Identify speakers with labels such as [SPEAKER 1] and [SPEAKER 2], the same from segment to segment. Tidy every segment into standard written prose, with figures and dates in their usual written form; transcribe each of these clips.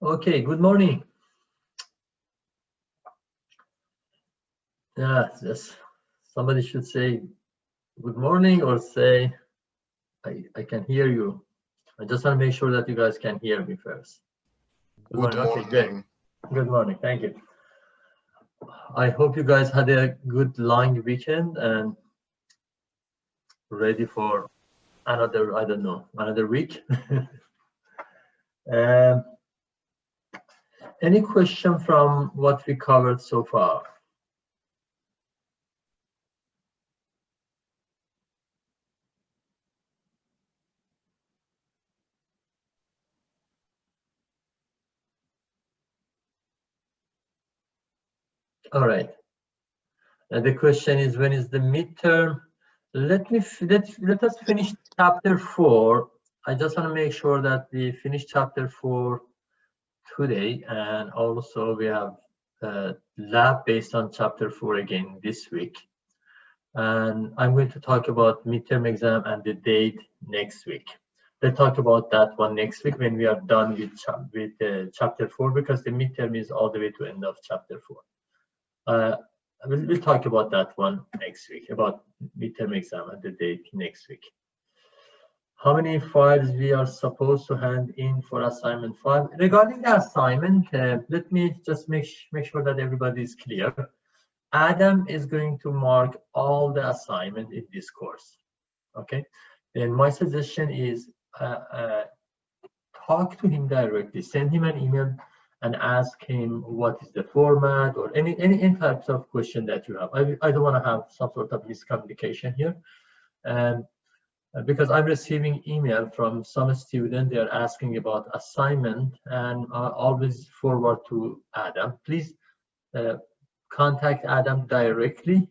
[SPEAKER 1] Okay, good morning. Yes, somebody should say good morning or say I can hear you. I just want to make sure that you guys can hear me first.
[SPEAKER 2] Good morning.
[SPEAKER 1] Okay, great. Good morning. Thank you. I hope you guys had a good long weekend and ready for another, I don't know, another week. Any question from what we covered so far? All right. The question is, when is the midterm? Let us finish chapter 4. I just want to make sure that we finish chapter 4 today, and also we have lab based on chapter 4 again this week. And I'm going to talk about midterm exam and the date next week. Let's talk about that one next week when we are done with chapter 4, because the midterm is all the way to end of chapter 4. We'll talk about that one next week, about midterm exam and the date next week. How many files we are supposed to hand in for assignment 5? Regarding the assignment, let me just make sure that everybody is clear. Adam is going to mark all the assignment in this course. Okay, then my suggestion is talk to him directly, send him an email and ask him what is the format or any types of question that you have. I don't want to have some sort of miscommunication here. And because I'm receiving email from some student, they are asking about assignment, and I always forward to Adam. Please contact Adam directly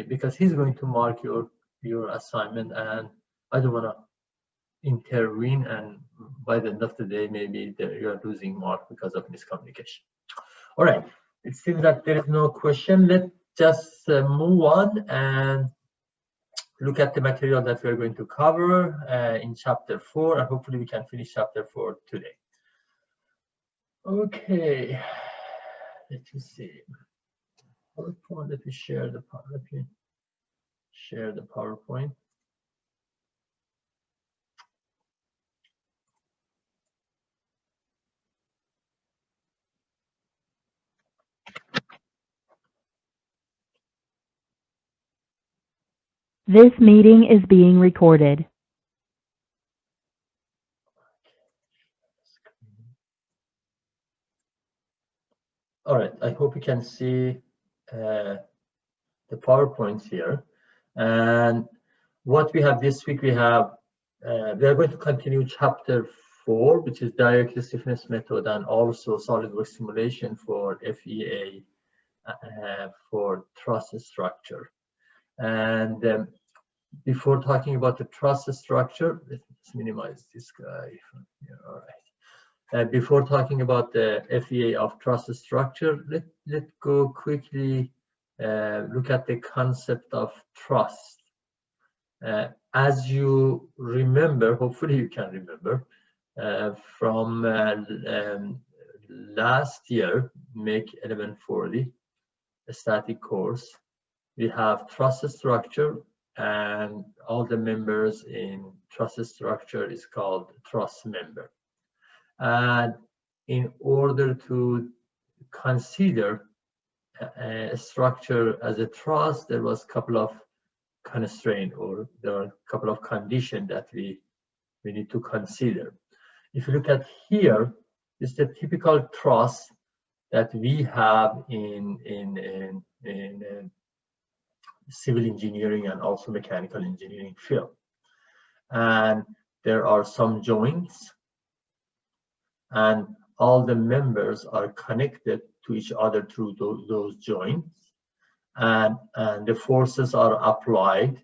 [SPEAKER 1] because he's going to mark your assignment, and I don't want to intervene, and by the end of the day maybe you are losing mark because of miscommunication. All right, it seems that there is no question. Let's just move on and look at the material that we're going to cover in chapter 4, and hopefully we can finish chapter 4 today. Okay, let me see. PowerPoint, let me share the PowerPoint.
[SPEAKER 3] This meeting is being recorded.
[SPEAKER 1] All right, I hope you can see the PowerPoint here. And what we have this week, we are going to continue chapter 4, which is dielectric stiffness method, and also SolidWorks simulation for FEA for truss structure. And before talking about the truss structure, let's minimize this guy from here. All right. Before talking about the FEA of truss structure, let's go quickly look at the concept of truss. As you remember, hopefully you can remember, from last year, MEC 1140, a static course, we have truss structure, and all the members in truss structure is called truss member. And in order to consider a structure as a truss, there was a couple of constraints, or there are a couple of conditions that we need to consider. If you look at here, it's the typical truss that we have in civil engineering and also mechanical engineering field. And there are some joints, and all the members are connected to each other through those joints, and the forces are applied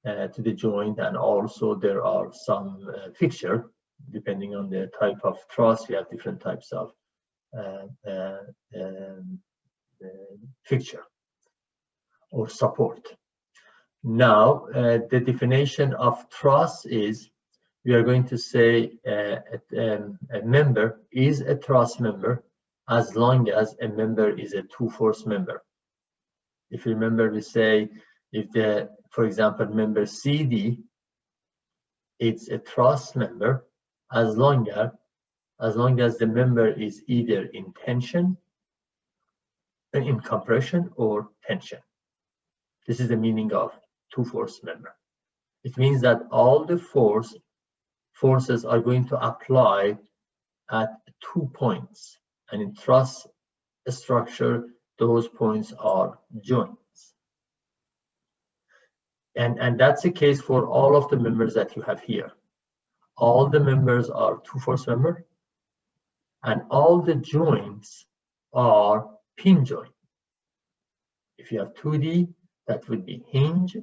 [SPEAKER 1] to the joint, and also there are some fixture. Depending on the type of truss, we have different types of fixture or support. Now, the definition of truss is we are going to say a member is a trust member as long as a member is a two-fourths member. If you remember, we say if the, for example, member CD, it's a trust member as long as the member is either in tension, in compression, or tension. This is the meaning of two-fourths member. It means that all the forces are going to apply at 2 points, and in truss structure, those points are joints. And that's the case for all of the members that you have here. All the members are two-fourths member, and all the joints are pin joint. If you have 2D, that would be hinge.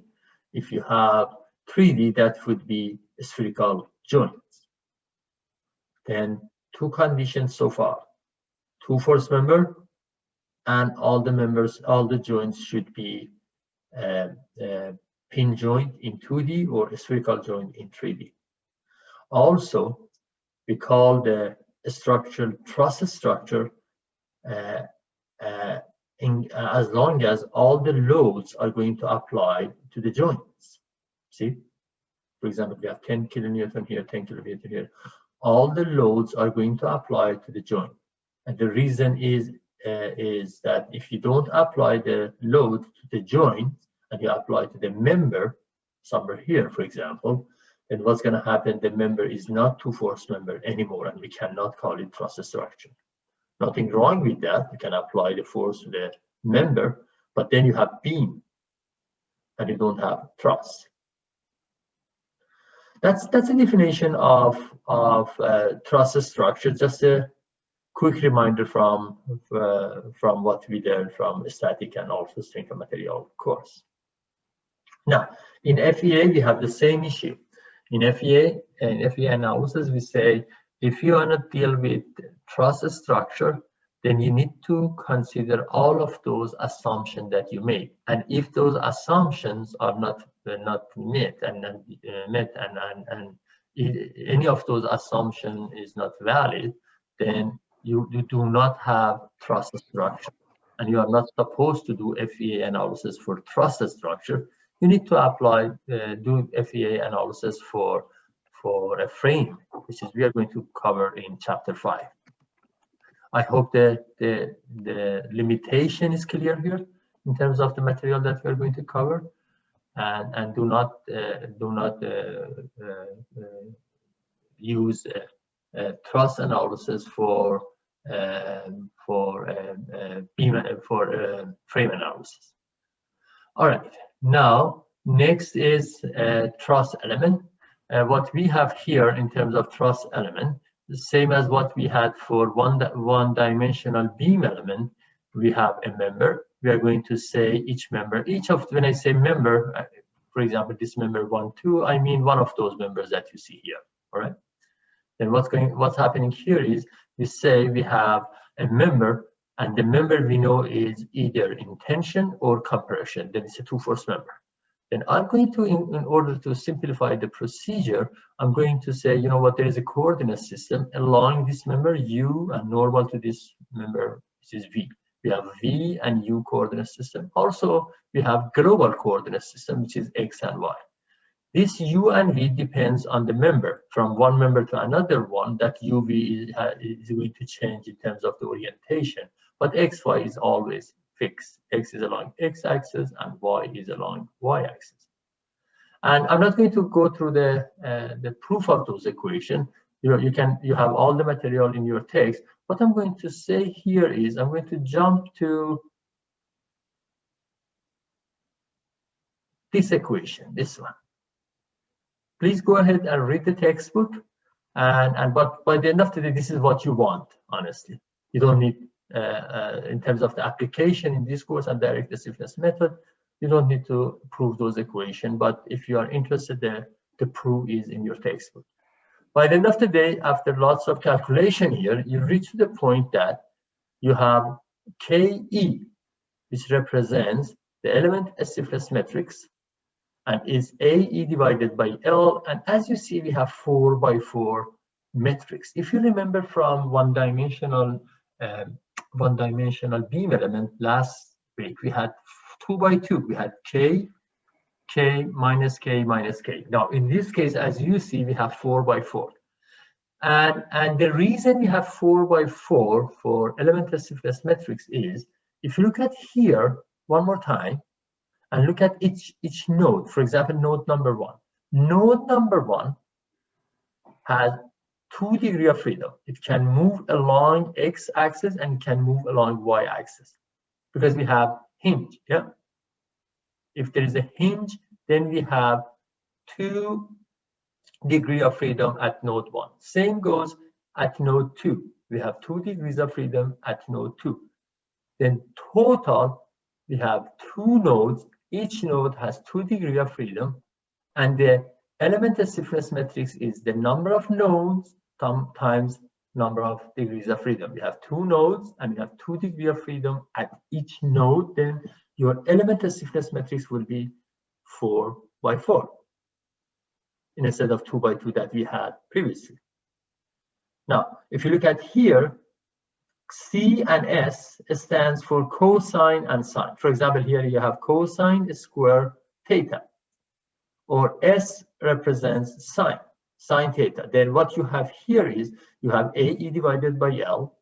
[SPEAKER 1] If you have 3D, that would be spherical joints. Then two conditions so far: two-fourths member, and all the members, all the joints should be pin joint in 2D or a spherical joint in 3D. Also, we call the structure truss structure as long as all the loads are going to apply to the joints. See, for example, we have 10 kilonewton here, 10 kilonewton here. All the loads are going to apply to the joint, and the reason is that if you don't apply the load to the joint and you apply to the member, somewhere here, for example, then what's going to happen? The member is not two-fourths member anymore, and we cannot call it truss structure. Nothing wrong with that. You can apply the force to the member, but then you have beam, and you don't have truss. That's a definition of truss structure. Just a quick reminder from what we learned from static and also strength of material course. Now, in FEA, we have the same issue. In FEA analysis, we say if you want to deal with truss structure, then you need to consider all of those assumptions that you made. And if those assumptions are not met and any of those assumptions is not valid, then you do not have truss structure, and you are not supposed to do FEA analysis for truss structure. You need to apply do FEA analysis for a frame, which is we are going to cover in chapter 5. I hope that the limitation is clear here in terms of the material that we are going to cover, and do not use truss analysis for frame analysis. All right. Now, next is truss element. What we have here in terms of truss element, the same as what we had for one-dimensional beam element. We have a member. We are going to say each member. When I say member, for example, this member 1, 2, I mean one of those members that you see here. All right. Then what's happening here is we say we have a member, and the member we know is either in tension or compression. Then it's a two-fourths member. Then I'm going to, in order to simplify the procedure, I'm going to say, you know what, there is a coordinate system along this member U and normal to this member, which is V. We have V and U coordinate system. Also, we have global coordinate system, which is X and Y. This U and V depends on the member. From one member to another one, that UV is going to change in terms of the orientation. But XY is always fixed. X is along X-axis and Y is along Y-axis. And I'm not going to go through the proof of those equations. You have all the material in your text. What I'm going to say here is I'm going to jump to this equation, this one. Please go ahead and read the textbook, but by the end of the day, this is what you want, honestly. You don't need, in terms of the application in this course and direct stiffness method, you don't need to prove those equations, but if you are interested, the proof is in your textbook. By the end of the day, after lots of calculation here, you reach to the point that you have KE, which represents the element stiffness matrix, and is AE divided by L. And as you see, we have 4 by 4 matrix. If you remember from one-dimensional beam element last week, we had 2 by 2. We had K, minus K, minus K. Now, in this case, as you see, we have 4 by 4. And the reason we have 4 by 4 for elemental stiffness matrix is, if you look at here one more time, and look at each node. For example, node number 1. Node number 1 has 2 degrees of freedom. It can move along x-axis and can move along y-axis because we have hinge. Yeah. If there is a hinge, then we have 2 degrees of freedom at node 1. Same goes at node 2. We have 2 degrees of freedom at node 2. Then total, we have 2 nodes. Each node has 2 degrees of freedom, and the elemental stiffness matrix is the number of nodes times number of degrees of freedom. We have 2 nodes and we have 2 degrees of freedom at each node. Then your elemental stiffness matrix will be 4 by 4 instead of 2 by 2 that we had previously. Now, if you look at here, C and S stands for cosine and sine. For example, here you have cosine square theta, or S represents sine theta. Then what you have here is you have AE divided by L.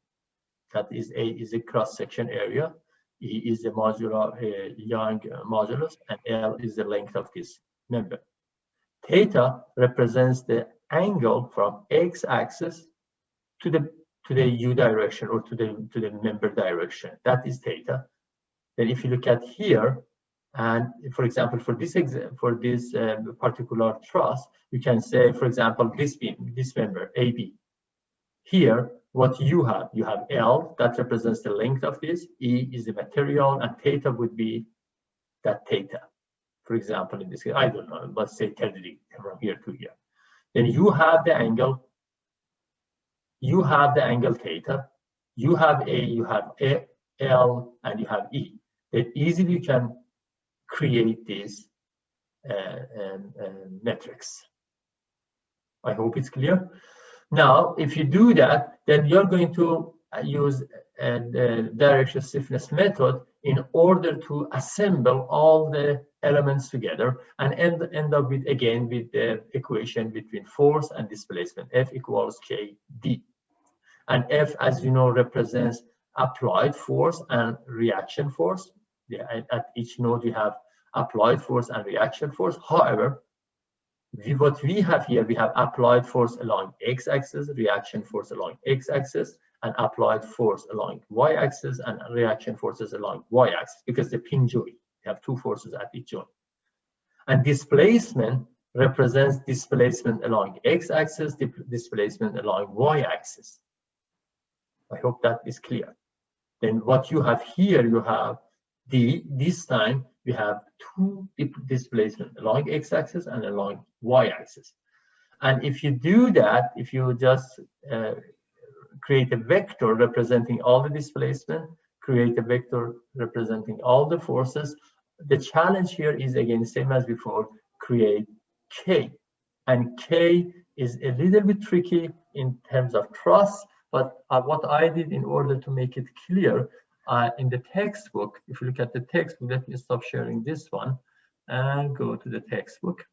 [SPEAKER 1] That is, A is a cross-section area, E is the modular Young modulus, and L is the length of this member. Theta represents the angle from x-axis to the u direction, or to the member direction. That is theta. Then if you look at here, and for example, for this particular truss, you can say, for example, this member AB. Here, what you have L, that represents the length of this. E is the material, and theta would be that theta. For example, in this case, I don't know, let's say 10 degrees from here to here. Then you have the angle. You have the angle theta, you have A, you have L, and you have E. Then easily you can create this matrix. I hope it's clear. Now, if you do that, then you're going to use the direction stiffness method in order to assemble all the elements together and end up with, again, with the equation between force and displacement, F equals KD. And F, as you know, represents applied force and reaction force. At each node, you have applied force and reaction force. However, what we have here, we have applied force along x-axis, reaction force along x-axis, and applied force along y-axis, and reaction forces along y-axis, because the pin joint, you have 2 forces at each joint. And displacement represents displacement along x-axis, displacement along y-axis. I hope that is clear. Then what you have here, you have this time we have 2 displacement along x-axis and along y-axis. And if you do that, if you just create a vector representing all the displacement, create a vector representing all the forces, the challenge here is, again, same as before, create K. And K is a little bit tricky in terms of truss. But what I did in order to make it clear, in the textbook, if you look at the textbook, let me stop sharing this one and go to the textbook.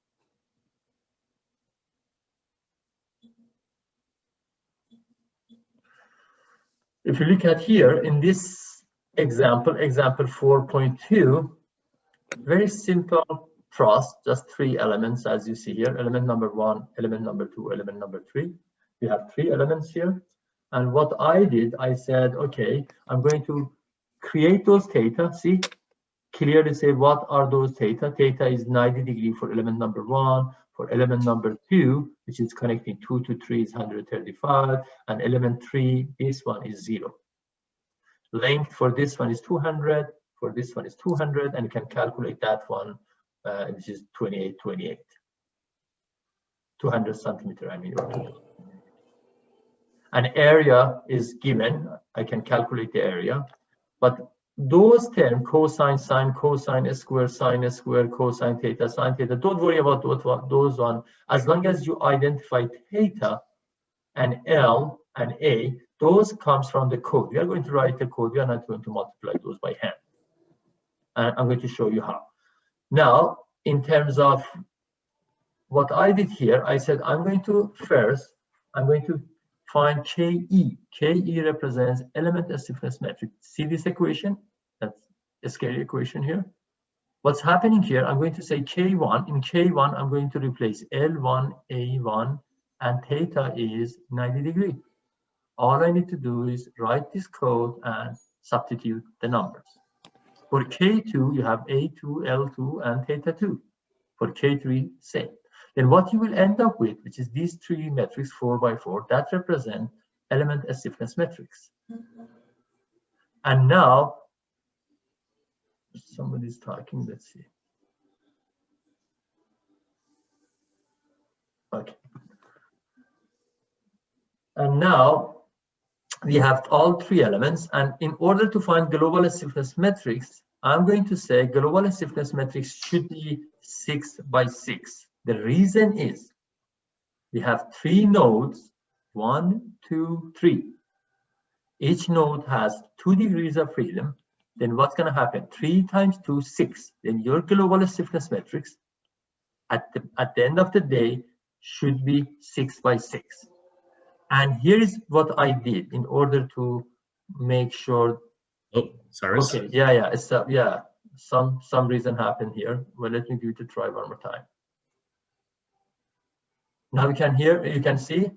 [SPEAKER 1] If you look at here, in this example 4.2, very simple truss, just 3 elements, as you see here, element number 1, element number 2, element number 3. We have 3 elements here. And what I did, I said, okay, I'm going to create those theta. See, clearly say what are those theta. Theta is 90 degrees for element number 1. For element number 2, which is connecting 2 to 3, is 135. And element 3, this one is 0. Length for this one is 200. For this one is 200. And you can calculate that one, which is 28. 200 centimeter, I mean. An area is given. I can calculate the area, but those terms, cosine, sine, cosine square, sine square, cosine theta, sine theta, don't worry about those one. As long as you identify theta and L and A, those comes from the code. We are going to write the code. We are not going to multiply those by hand. And I'm going to show you how. Now, in terms of what I did here, I said I'm going to find KE. KE represents element stiffness metric. See this equation? That's a scale equation here. What's happening here, I'm going to say K1. In K1, I'm going to replace L1, A1, and theta is 90 degrees. All I need to do is write this code and substitute the numbers. For K2, you have A2, L2, and theta 2. For K3, same. Then what you will end up with, which is these three metrics, 4 by 4, that represent element stiffness metrics. And now, somebody's talking, let's see. Okay. And now, we have all three elements, and in order to find global stiffness metrics, I'm going to say global stiffness metrics should be 6 by 6. The reason is we have three nodes, 1, 2, 3. Each node has 2 degrees of freedom. Then what's going to happen? 3 times 2, 6. Then your global stiffness metrics at the end of the day should be 6 by 6. And here is what I did in order to make sure.
[SPEAKER 2] Oh, sorry.
[SPEAKER 1] Okay, yeah. So yeah, some reason happened here. Well, let me give it a try one more time. Now you can hear, you can see.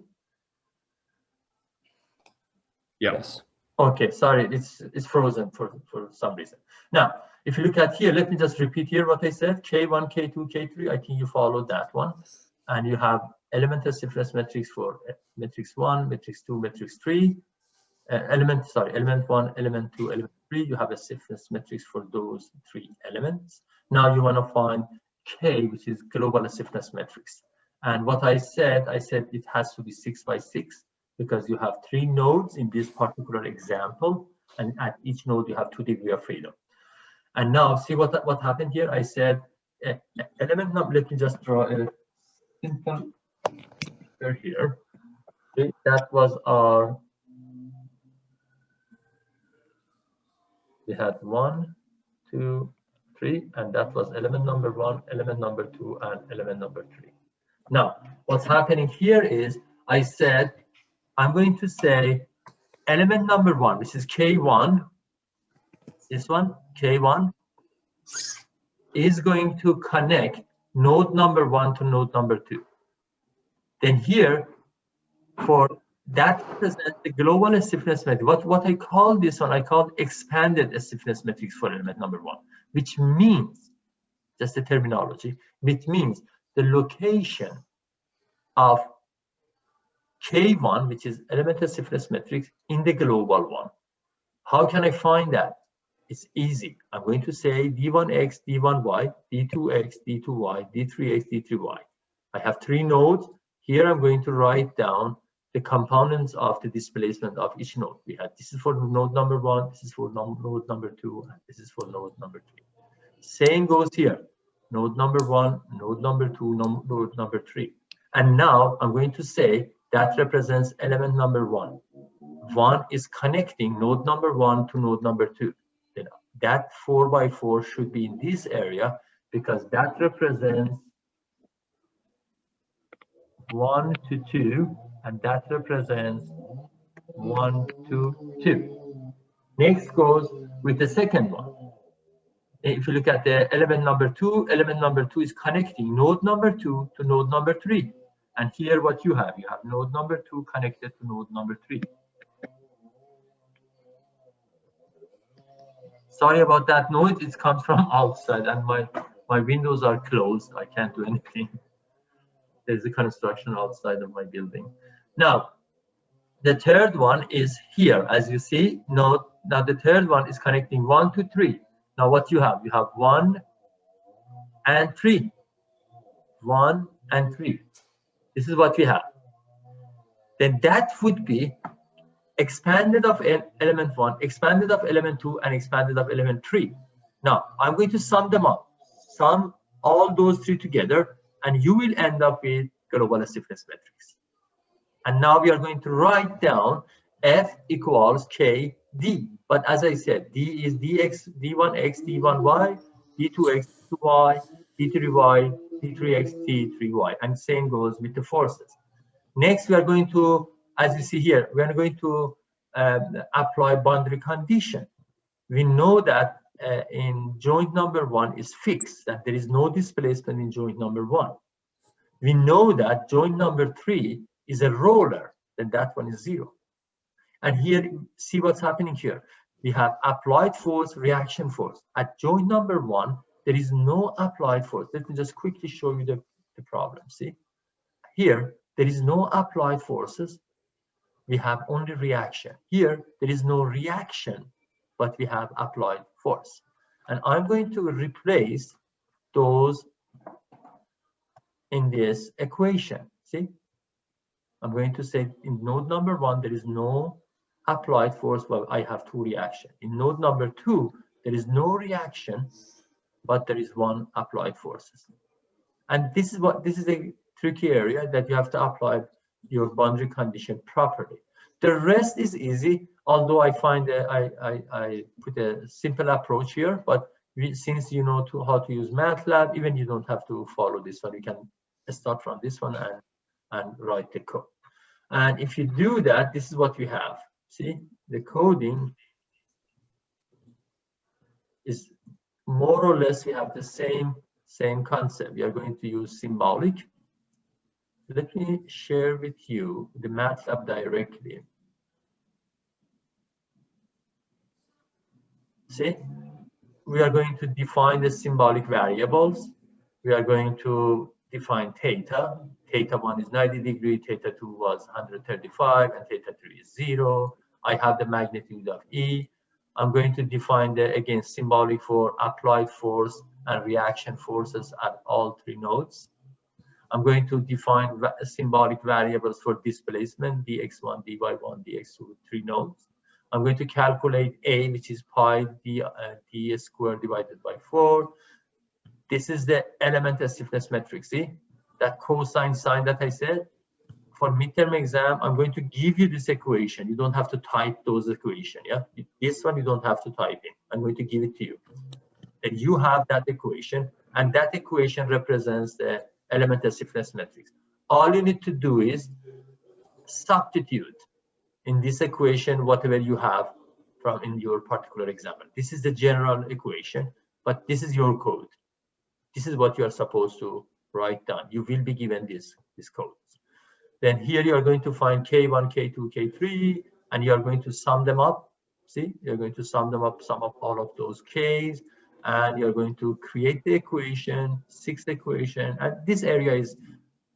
[SPEAKER 2] Yes.
[SPEAKER 1] Okay, sorry, it's frozen for some reason. Now, if you look at here, let me just repeat here what I said. K1, K2, K3. I think you followed that one, and you have element stiffness metrics for matrix 1, matrix 2, matrix 3. Element 1, element 2, element 3. You have a stiffness metrics for those 3 elements. Now you want to find K, which is global stiffness metrics. And what I said it has to be 6 by 6 because you have 3 nodes in this particular example, and at each node you have 2 degrees of freedom. And now see what happened here. I said element number. Let me just draw a simple picture here. Okay, that was our. We had 1, 2, 3, and that was element number 1, element number 2, and element number 3. Now, what's happening here is I said I'm going to say element number 1, which is K1. This one, K1, is going to connect node number 1 to node number 2. Then here, for that represents the global stiffness metric. What I call this one, I call expanded stiffness metrics for element number 1, which means, just the terminology, which means the location of K1, which is element stiffness metrics, in the global one. How can I find that? It's easy. I'm going to say D1X, D1Y, D2X, D2Y, D3X, D3Y. I have 3 nodes. Here I'm going to write down the components of the displacement of each node. We had this is for node number 1, this is for node number 2, and this is for node number 3. Same goes here. Node number 1, node number 2, node number 3. And now I'm going to say that represents element number 1. 1 is connecting node number 1 to node number 2. Then that 4 by 4 should be in this area because that represents 1 to 2, and that represents 1 to 2. Next goes with the second one. If you look at the element number 2 is connecting node number 2 to node number 3. And here what you have node number 2 connected to node number 3. Sorry about that noise, it comes from outside and my windows are closed. I can't do anything. There's a construction outside of my building. Now, the third one is here. As you see, now the third one is connecting 1 to 3. Now what you have 1 and 3. 1 and 3. This is what we have. Then that would be expanded of element 1, expanded of element 2, and expanded of element 3. Now, I'm going to sum them up. Sum all those three together, and you will end up with global stiffness matrix. And now we are going to write down F equals K D. But as I said, D is dx, D1x, D1y, D2x, D2y, D3y, D3x, D3y. And same goes with the forces. Next, we are going to, as you see here, we are going to apply boundary condition. We know that in joint number 1 is fixed, that there is no displacement in joint number 1. We know that joint number 3 is a roller, then that one is 0. And here, see what's happening here. We have applied force, reaction force. At joint number 1, there is no applied force. Let me just quickly show you the problem. See, here, there is no applied forces. We have only reaction. Here, there is no reaction, but we have applied force. And I'm going to replace those in this equation. See, I'm going to say in node number 1, there is no applied force, well, I have 2 reaction. In node number 2, there is no reaction, but there is 1 applied forces. And this is a tricky area that you have to apply your boundary condition properly. The rest is easy, although I find that I put a simple approach here, but since you know how to use MATLAB, even you don't have to follow this one. You can start from this one and write the code. And if you do that, this is what we have. See, the coding is more or less, we have the same concept. We are going to use symbolic. Let me share with you the MATLAB directly. See, we are going to define the symbolic variables. We are going to define theta. Theta 1 is 90 degrees, theta 2 was 135, and theta 3 is 0. I have the magnitude of E. I'm going to define the, again, symbolic for applied force and reaction forces at all 3 nodes. I'm going to define symbolic variables for displacement, dx1, dy1, dx2, 3 nodes. I'm going to calculate A, which is pi d squared divided by 4. This is the element stiffness matrix. See that cosine sign that I said? For midterm exam, I'm going to give you this equation. You don't have to type those equations. Yeah, this one you don't have to type in. I'm going to give it to you. And you have that equation, and that equation represents the element stiffness matrix. All you need to do is substitute in this equation whatever you have from in your particular example. This is the general equation, but this is your code. This is what you are supposed to write down. You will be given this code. Then here you are going to find K1, K2, K3, and you are going to sum them up. See, you're going to sum them up, sum up all of those Ks, and you're going to create the equation, 6th equation, and this area is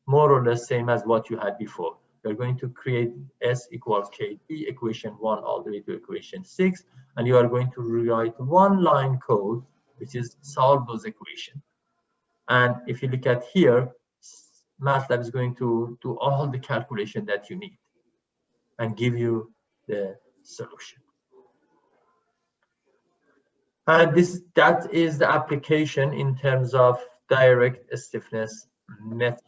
[SPEAKER 1] more or less same as what you had before. You're going to create S equals KD, equation 1 all the way to equation 6, and you are going to rewrite 1 line code, which is solve those equations. And if you look at here, MATLAB is going to do all the calculation that you need and give you the solution. And that is the application in terms of direct stiffness method.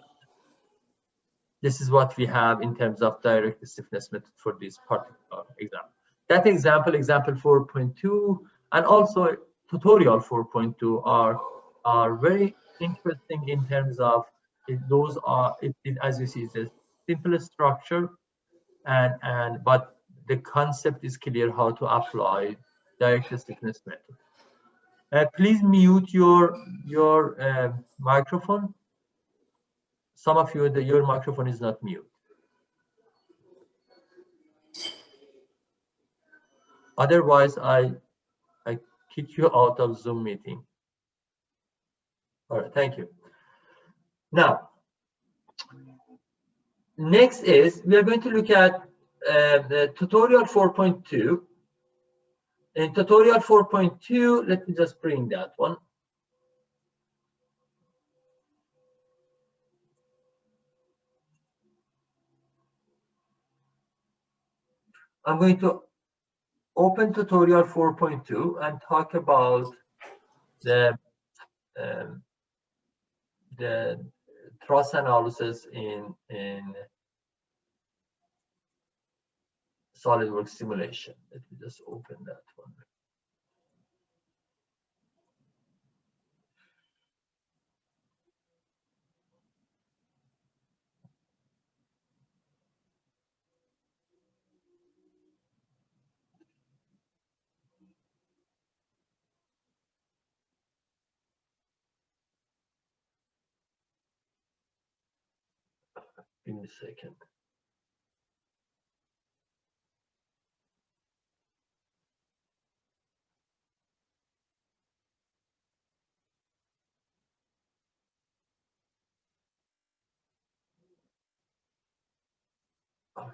[SPEAKER 1] This is what we have in terms of direct stiffness method for this particular example. That example 4.2, and also tutorial 4.2 are very interesting in terms of those are, as you see, it's a simple structure, but the concept is clear how to apply direct stiffness method. Please mute your microphone. Some of you, your microphone is not mute. Otherwise, I kick you out of Zoom meeting. All right, thank you. Now, next is we are going to look at the tutorial 4.2. In tutorial 4.2, let me just bring that one. I'm going to open tutorial 4.2 and talk about the truss analysis in SolidWorks simulation. Let me just open that one. Give me a second. Okay.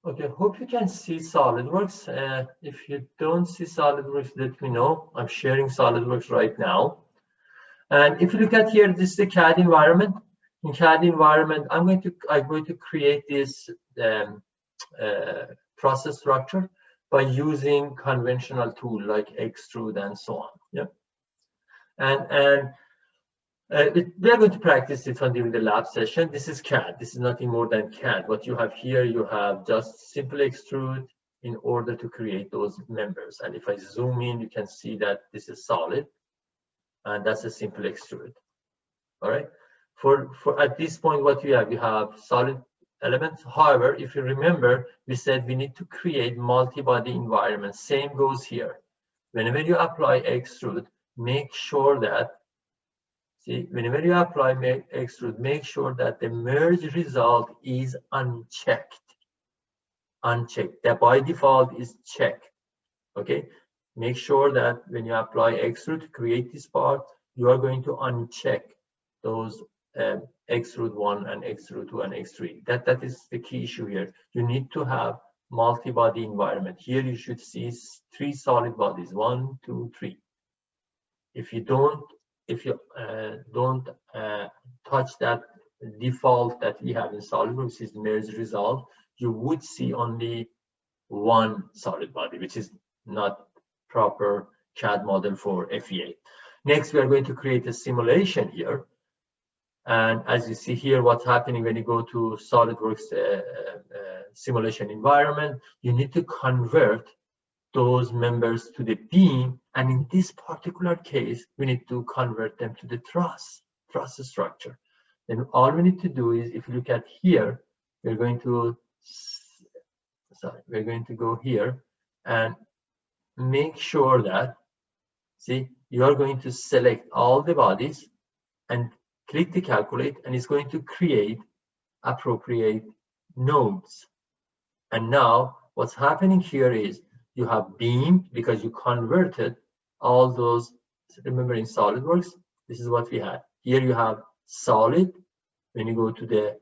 [SPEAKER 1] Okay, hope you can see SolidWorks. If you don't see SolidWorks, let me know. I'm sharing SolidWorks right now. And if you look at here, this is the CAD environment. In CAD environment, I'm going to create this process structure by using conventional tool like extrude and so on. Yeah. And we are going to practice it during the lab session. This is CAD. This is nothing more than CAD. What you have here, you have just simple extrude in order to create those members. And if I zoom in, you can see that this is solid, and that's a simple extrude. All right. For at this point, what you have solid elements. However, if you remember, we said we need to create multi-body environments. Same goes here. Whenever you apply extrude, make sure that whenever you apply extrude, make sure that the merge result is unchecked. Unchecked. That by default is checked. Okay. Make sure that when you apply extrude to create this part, you are going to uncheck those extrude 1 and extrude 2 and x3. That is the key issue here. You need to have multi-body environment. Here you should see 3 solid bodies, 1, 2, 3. If you don't touch that default that we have in SolidWorks, is merge result, you would see only 1 solid body, which is not proper CAD model for FEA. Next, we are going to create a simulation here. And as you see here, what's happening when you go to SolidWorks simulation environment, you need to convert those members to the beam. And in this particular case, we need to convert them to the truss structure. Then all we need to do is, if you look at here, we're going to go here and make sure that, see, you are going to select all the bodies and click the calculate, and it's going to create appropriate nodes. And now what's happening here is you have beam because you converted all those. Remember, in SolidWorks, this is what we had. Here you have solid. When you go to the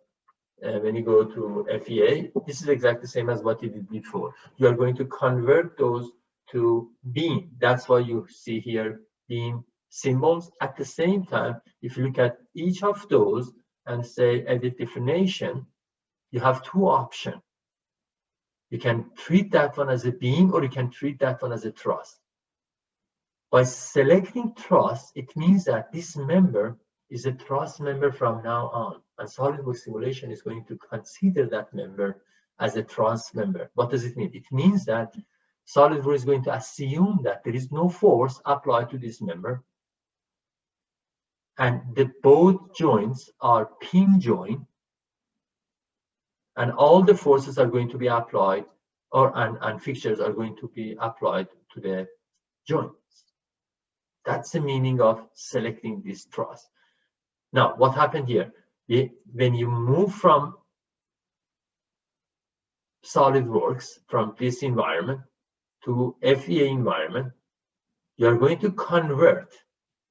[SPEAKER 1] FEA, this is exactly the same as what you did before. You are going to convert those to beam. That's why you see here beam symbols. At the same time, if you look at each of those and say edit definition, you have 2 options. You can treat that one as a beam, or you can treat that one as a truss. By selecting truss, it means that this member is a truss member from now on, and SolidWorks simulation is going to consider that member as a truss member. What does it mean? It means that SolidWorks is going to assume that there is no force applied to this member, and both joints are pin joint, and all the forces are going to be applied, and fixtures are going to be applied to the joints. That's the meaning of selecting this truss. Now, what happened here? When you move from SolidWorks, from this environment to FEA environment, you are going to convert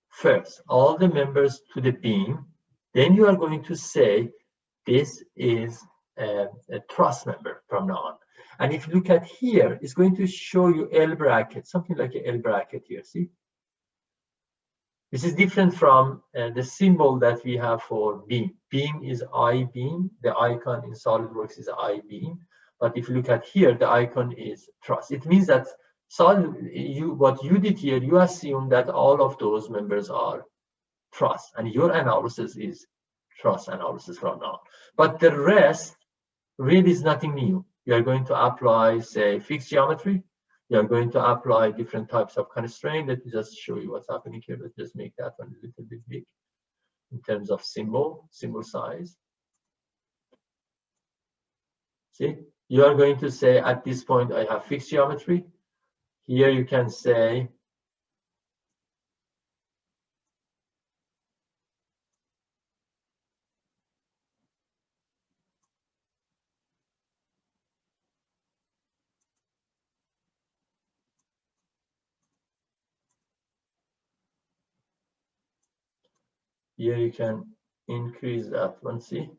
[SPEAKER 1] first all the members to the beam. Then you are going to say this is a trust member from now on. And if you look at here, it's going to show you L bracket, something like an L bracket here. See? This is different from the symbol that we have for beam. Beam is I beam. The icon in SolidWorks is I beam. But if you look at here, the icon is trust. It means that what you did here, you assume that all of those members are trust, and your analysis is trust analysis from now on. But the rest really is nothing new. You are going to apply, say, fixed geometry. You are going to apply different types of constraint. Let me just show you what's happening here. Let's just make that one a little bit big in terms of symbol size. See, you are going to say at this point, I have fixed geometry. Here you can say here you can increase that one. See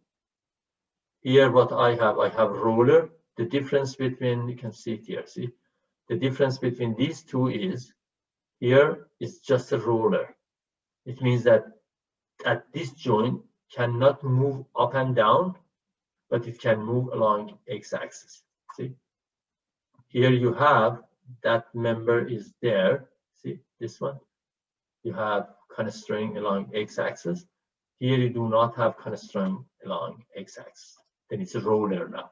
[SPEAKER 1] here what I have roller. The difference between, you can see it here, see the difference between these two is here is just a roller. It means that at this joint cannot move up and down, but it can move along x-axis. See here you have that member is there. See this one, you have constraint along x-axis. Here you do not have constraint along x-axis. Then it's a roller now.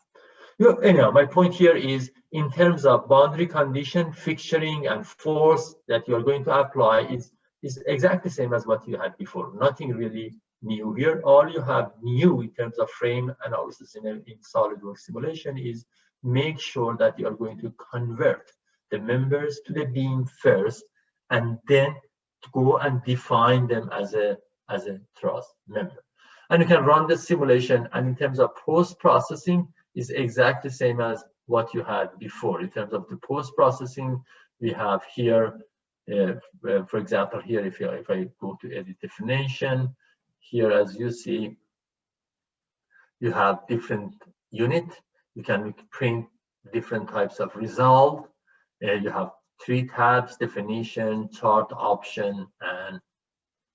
[SPEAKER 1] Anyhow, my point here is in terms of boundary condition, fixturing, and force that you are going to apply is exactly the same as what you had before. Nothing really new here. All you have new in terms of frame analysis in SolidWorks simulation is make sure that you are going to convert the members to the beam first, and then to go and define them as a truss member. And you can run the simulation, and in terms of post-processing is exactly the same as what you had before. In terms of the post-processing, we have here, for example, here if I go to edit definition, here as you see, you have different unit. You can print different types of result. You have 3 tabs: definition, chart option, and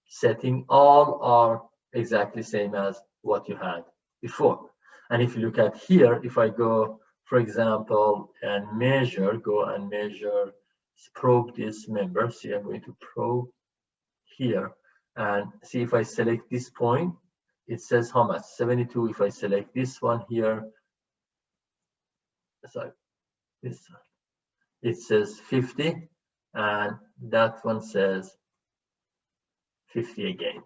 [SPEAKER 1] setting. All are exactly the same as what you had before. And if you look at here, if I go, for example, and go and measure, probe this member. See, I'm going to probe here and see if I select this point, it says how much? 72. If I select this one here, sorry, this one, it says 50, and that one says 50 again.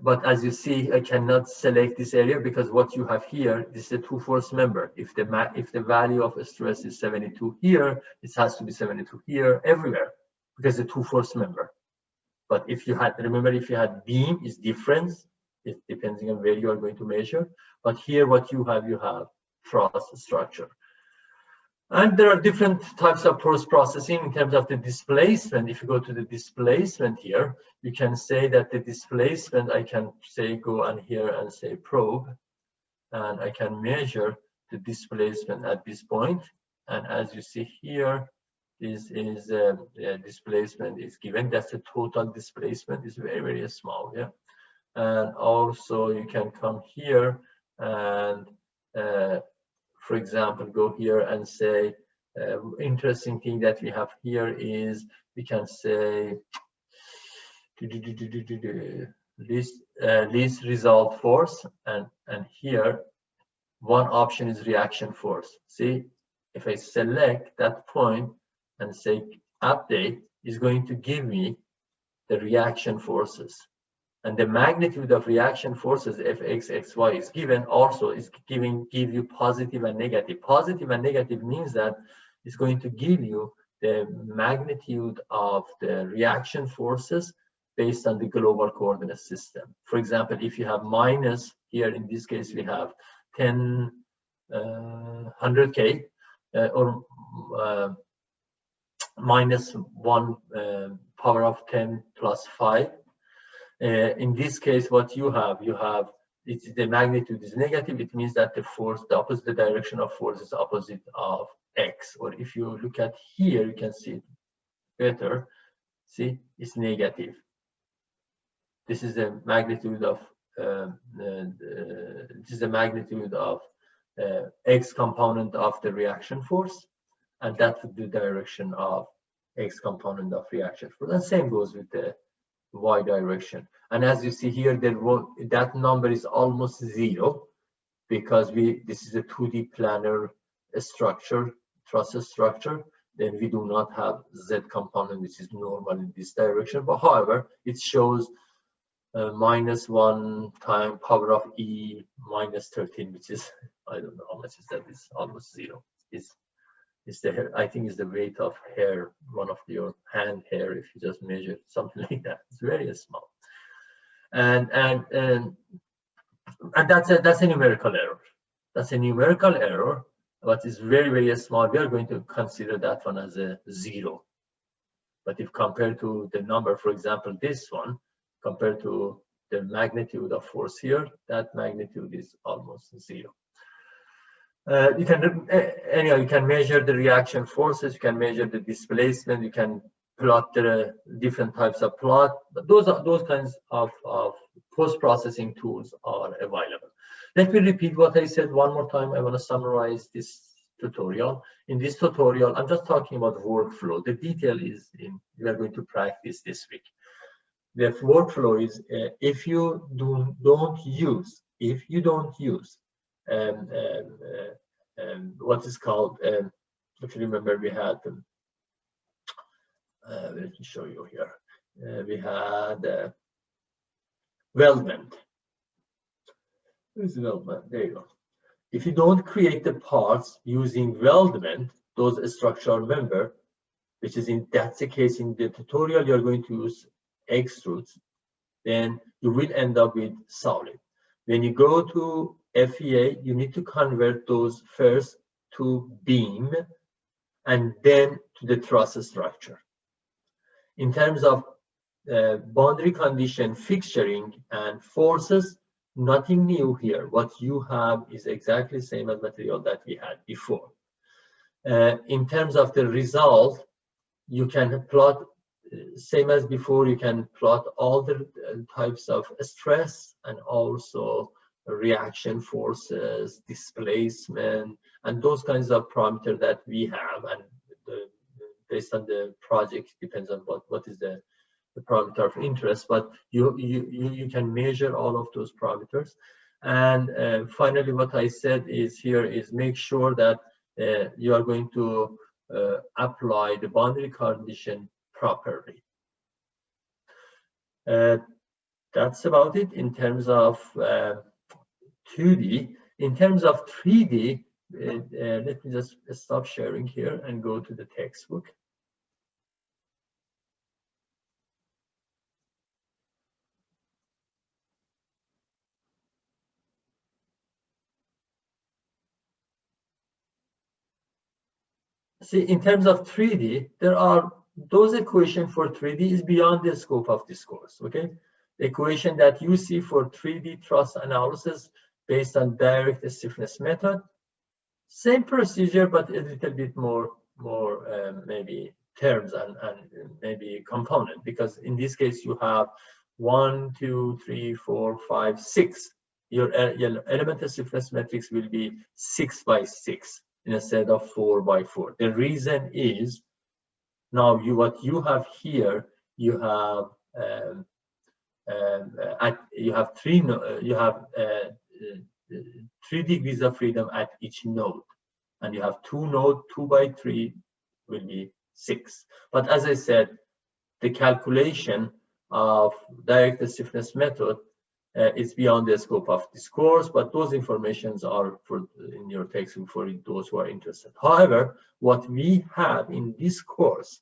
[SPEAKER 1] But as you see, I cannot select this area because what you have here, this is a 2-force member. If the value of stress is 72 here, it has to be 72 here, everywhere, because it's a 2-force member. But if you had, remember, if you had beam, is different. It depending on where you are going to measure. But here, what you have truss structure. And there are different types of post-processing in terms of the displacement. If you go to the displacement here, you can say that the displacement, I can say go on here and say probe, and I can measure the displacement at this point. And as you see here, this is displacement is given. That's the total displacement. Is very, very small. Yeah. And also you can come here and for example, go here and say, interesting thing that we have here is we can say least result force, and here one option is reaction force. See, if I select that point and say update, is going to give me the reaction forces. And the magnitude of reaction forces Fx, Xy is given, also is give you positive and negative. Positive and negative means that it's going to give you the magnitude of the reaction forces based on the global coordinate system. For example, if you have minus, here in this case we have 100K or minus 1 power of 10 plus 5. In this case, what you have, it's the magnitude is negative. It means that the force, the opposite direction of force is opposite of x. Or if you look at here, you can see it better. See, it's negative. This is the magnitude of x component of the reaction force, and that would be the direction of x component of reaction force. And same goes with the y direction. And as you see here, that number is almost 0 because this is a 2D planar structure, truss structure. Then we do not have z component, which is normal in this direction. But however, it shows minus 1 time power of e minus 13, which is, I don't know how much is that. It's almost 0. It's the, I think it's the weight of hair, one of your hand hair, if you just measure something like that. It's very small, and that's a numerical error. That's a numerical error, but it's very, very small. We are going to consider that one as a 0. But if compared to the number, for example, this one, compared to the magnitude of force here, that magnitude is almost 0. You can measure the reaction forces, you can measure the displacement, you can plot the different types of plot. But those kinds of post-processing tools are available. Let me repeat what I said one more time. I want to summarize this tutorial. In this tutorial, I'm just talking about workflow. The detail is we are going to practice this week. The workflow is if you don't use what is called, if you remember, we had, let me show you here, we had weldment. Where's weldment? There you go. If you don't create the parts using weldment, those structural member, which is that's the case in the tutorial, you're going to use extrudes, then you will end up with solid. When you go to FEA, you need to convert those first to beam and then to the truss structure. In terms of boundary condition fixturing and forces, nothing new here. What you have is exactly the same as material that we had before. In terms of the result, you can plot, same as before, you can plot all the types of stress and also reaction forces, displacement, and those kinds of parameters that we have. And based on the project, depends on what is the parameter of interest, but you can measure all of those parameters. And finally, what I said is here is make sure that you are going to apply the boundary condition properly. That's about it in terms of 2D. In terms of 3D, let me just stop sharing here and go to the textbook. See, in terms of 3D, there are those equations for 3D is beyond the scope of this course, okay? The equation that you see for 3D truss analysis based on direct stiffness method, same procedure, but a little bit more maybe terms and maybe component, because in this case you have 1, 2, 3, 4, 5, 6. Your element stiffness matrix will be 6 by 6 instead of 4 by 4. The reason is now what you have here, you have 3 degrees of freedom at each node, and you have 2 nodes. 2 by 3 will be 6. But as I said, the calculation of direct stiffness method is beyond the scope of this course, but those informations are in your textbook for those who are interested. However, what we have in this course,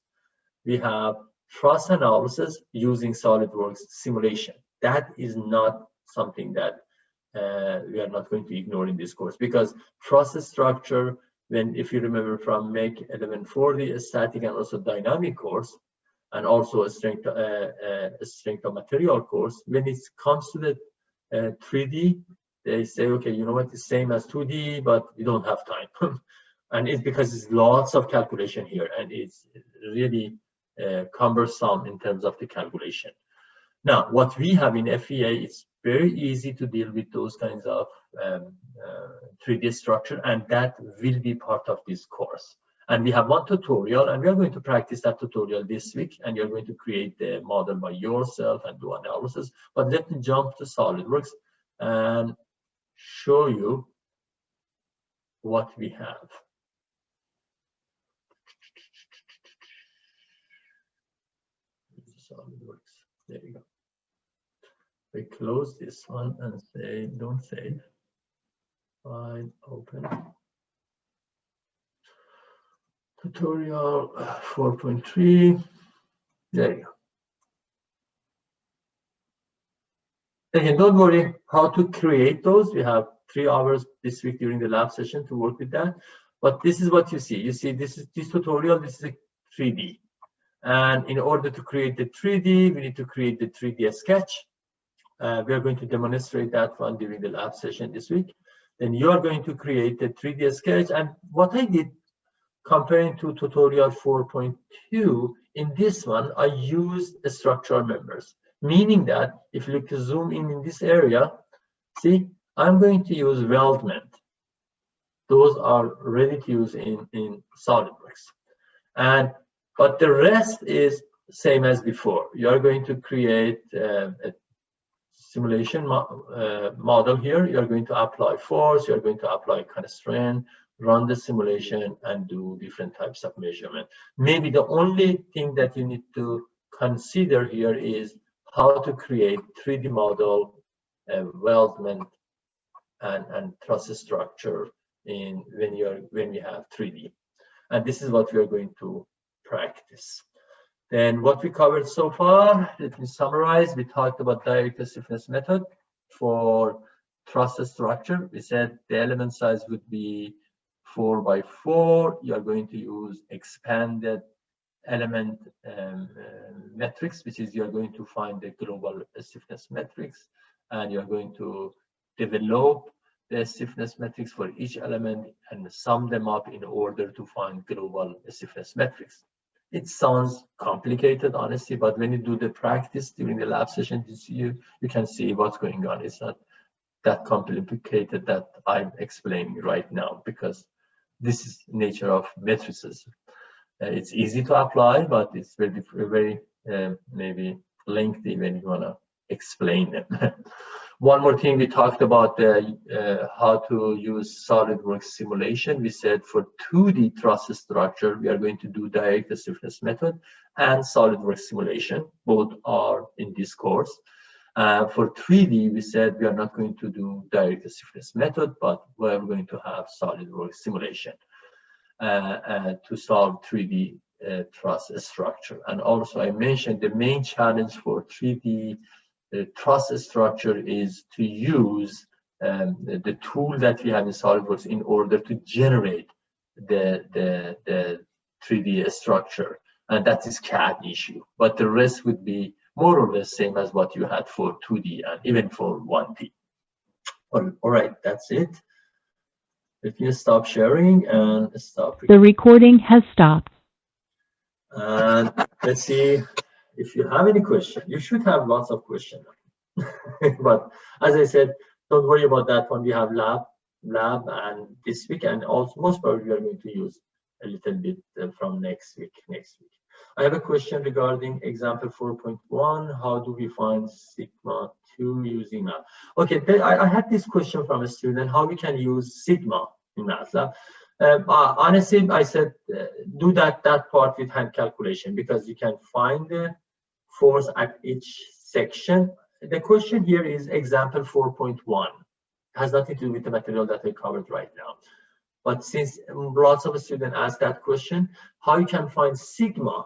[SPEAKER 1] we have truss analysis using SolidWorks simulation. That is not something that we are not going to ignore in this course, because truss structure if you remember from Make 1140, a static and also dynamic course, and also a strength of material course, when it comes to the 3D, they say, okay, you know what, it's same as 2D, but we don't have time. And it's because it's lots of calculation here, and it's really cumbersome in terms of the calculation. Now, what we have in FEA, it's very easy to deal with those kinds of 3D structure, and that will be part of this course. And we have one tutorial, and we are going to practice that tutorial this week, and you're going to create the model by yourself and do analysis. But let me jump to SolidWorks and show you what we have. SolidWorks, there you go. We close this one and say, don't save. Fine, open. Tutorial 4.3. There you go. Again, don't worry how to create those. We have 3 hours this week during the lab session to work with that. But this is what you see. You see, this tutorial. This is a 3D. And in order to create the 3D, we need to create the 3D sketch. We are going to demonstrate that one during the lab session this week. Then you are going to create the 3D sketch. And what I did, comparing to tutorial 4.2, in this one, I used structural members, meaning that if you look to zoom in this area, see, I'm going to use weldment. Those are ready to use in SolidWorks. But the rest is same as before. You are going to create a simulation model here. You are going to apply force. You are going to apply constraint, run the simulation, and do different types of measurement. Maybe the only thing that you need to consider here is how to create 3D model, weldment, and truss structure when we have 3D. And this is what we are going to practice. Then what we covered so far, let me summarize. We talked about direct stiffness method for truss structure. We said the element size would be 4 by 4. You are going to use expanded element metrics, which is you are going to find the global stiffness metrics, and you are going to develop the stiffness metrics for each element and sum them up in order to find global stiffness metrics. It sounds complicated, honestly, but when you do the practice during the lab session, you can see what's going on. It's not that complicated that I'm explaining right now, because this is the nature of matrices. It's easy to apply, but it's very maybe lengthy when you want to explain them. One more thing, we talked about how to use SolidWorks simulation. We said for 2D truss structure, we are going to do direct stiffness method and SolidWorks simulation. Both are in this course. For 3D, we said we are not going to do direct stiffness method, but we are going to have SolidWorks simulation to solve 3D truss structure. And also, I mentioned the main challenge for 3D truss structure is to use the tool that we have in SolidWorks in order to generate the 3D structure, and that is CAD issue. But the rest would be more or less same as what you had for 2D and even for 1D. All right, that's it. Let me stop sharing and stop.
[SPEAKER 3] The recording has stopped.
[SPEAKER 1] And let's see if you have any question. You should have lots of questions. But as I said, don't worry about that one. We have lab and this week, and also most probably we are going to use a little bit from next week. I have a question regarding example 4.1. How do we find sigma 2 using MATLAB? Okay, I had this question from a student, how we can use sigma in MATLAB. Honestly, I said do that part with hand calculation, because you can find the force at each section. The question here is example 4.1. Has nothing to do with the material that I covered right now. But since lots of students ask that question, how you can find sigma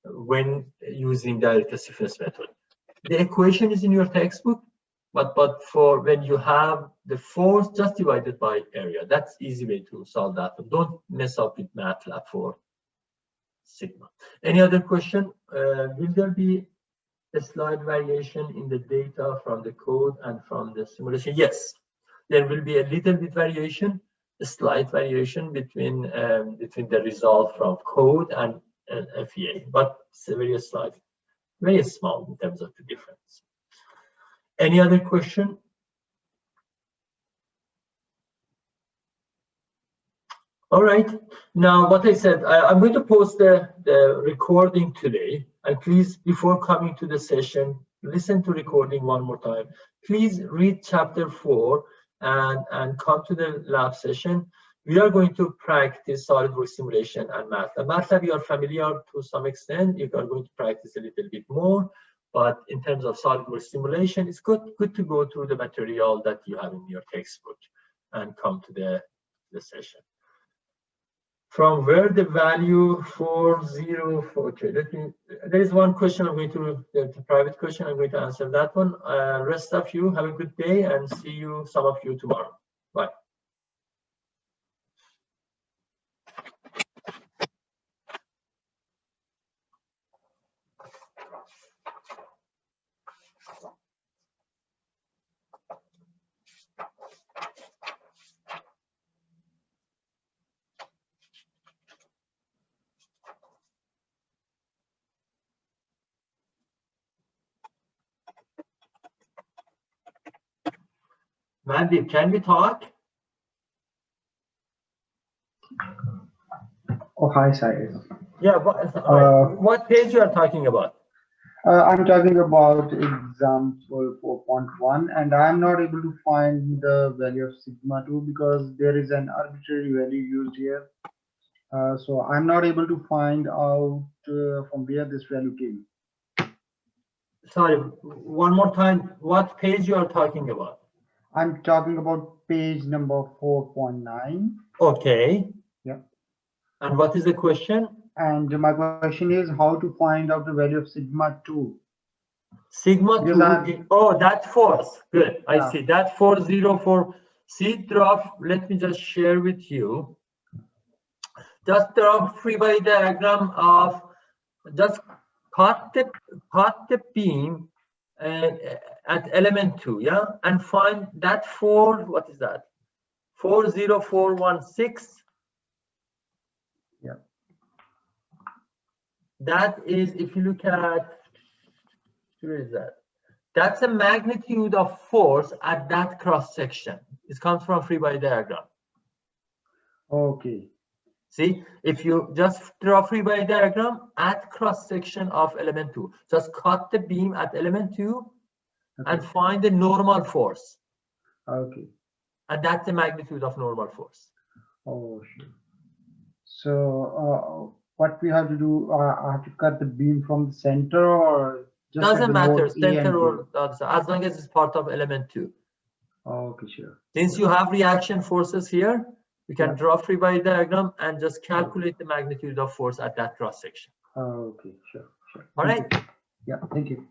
[SPEAKER 1] when using direct stiffness method? The equation is in your textbook. But for when you have the force just divided by area, that's easy way to solve that. Don't mess up with MATLAB for sigma. Any other question? Will there be a slight variation in the data from the code and from the simulation? Yes, there will be a little bit variation, a slight variation between the result from code and FEA, but it's a very slight, very small in terms of the difference. Any other question? All right. Now, what I said, I'm going to post the recording today. And please, before coming to the session, listen to recording one more time. Please read chapter 4 and come to the lab session. We are going to practice SolidWorks simulation and MATLAB. MATLAB, you are familiar to some extent. You are going to practice a little bit more. But in terms of SolidWorks simulation, it's good to go through the material that you have in your textbook and come to the session. From where the value 40, okay, there is one question I'm going to, the private question, I'm going to answer that one. Rest of you, have a good day and see you, some of you tomorrow. Bye. Mandeep, can we talk?
[SPEAKER 4] Oh, hi, Sai.
[SPEAKER 1] Yeah, what page you are talking about?
[SPEAKER 4] I'm talking about example 4.1, and I'm not able to find the value of sigma 2 because there is an arbitrary value used here. So I'm not able to find out from where this value came.
[SPEAKER 1] Sorry, one more time. What page you are talking about?
[SPEAKER 4] I'm talking about page number 4.9.
[SPEAKER 1] Okay.
[SPEAKER 4] Yeah.
[SPEAKER 1] And what is the question?
[SPEAKER 4] And my question is how to find out the value of sigma 2.
[SPEAKER 1] Sigma 2. Oh, that force. Good.
[SPEAKER 4] Yeah.
[SPEAKER 1] I see. That 404. See, let me just share with you. Just draw free body diagram of, just cut the beam at element 2, yeah, and find that what is that? 40416.
[SPEAKER 4] Yeah.
[SPEAKER 1] That is, if you look at, where is that? That's a magnitude of force at that cross section. It comes from free body diagram.
[SPEAKER 4] Okay.
[SPEAKER 1] See, if you just draw free body diagram at cross section of element 2, just cut the beam at element 2 and find the normal force.
[SPEAKER 4] Okay.
[SPEAKER 1] And that's the magnitude of normal force.
[SPEAKER 4] Oh, sure. So what we have to do, I have to cut the beam from the center or just
[SPEAKER 1] doesn't matter,
[SPEAKER 4] center
[SPEAKER 1] or the other side, as long as it's part of element 2.
[SPEAKER 4] Okay, sure.
[SPEAKER 1] Since you have reaction forces here, you can draw free body diagram and just calculate the magnitude of force at that cross section.
[SPEAKER 4] Okay, sure.
[SPEAKER 1] All right.
[SPEAKER 4] Yeah, thank you.